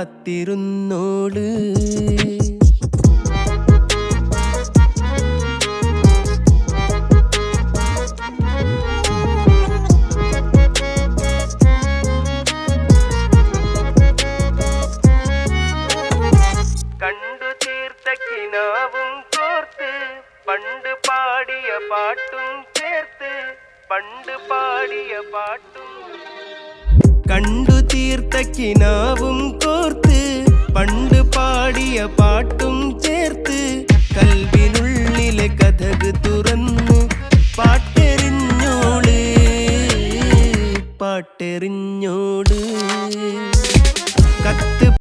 കാത്തിരുന്നോള്. കണ്ടു തീർത്ത കിനാവും കോർത്ത് പണ്ട് പാടിയ പാട്ടും ചേർത്ത് പണ്ട് പാടിയ പാട്ടും. കണ്ടു തീർത്ത കിനാവും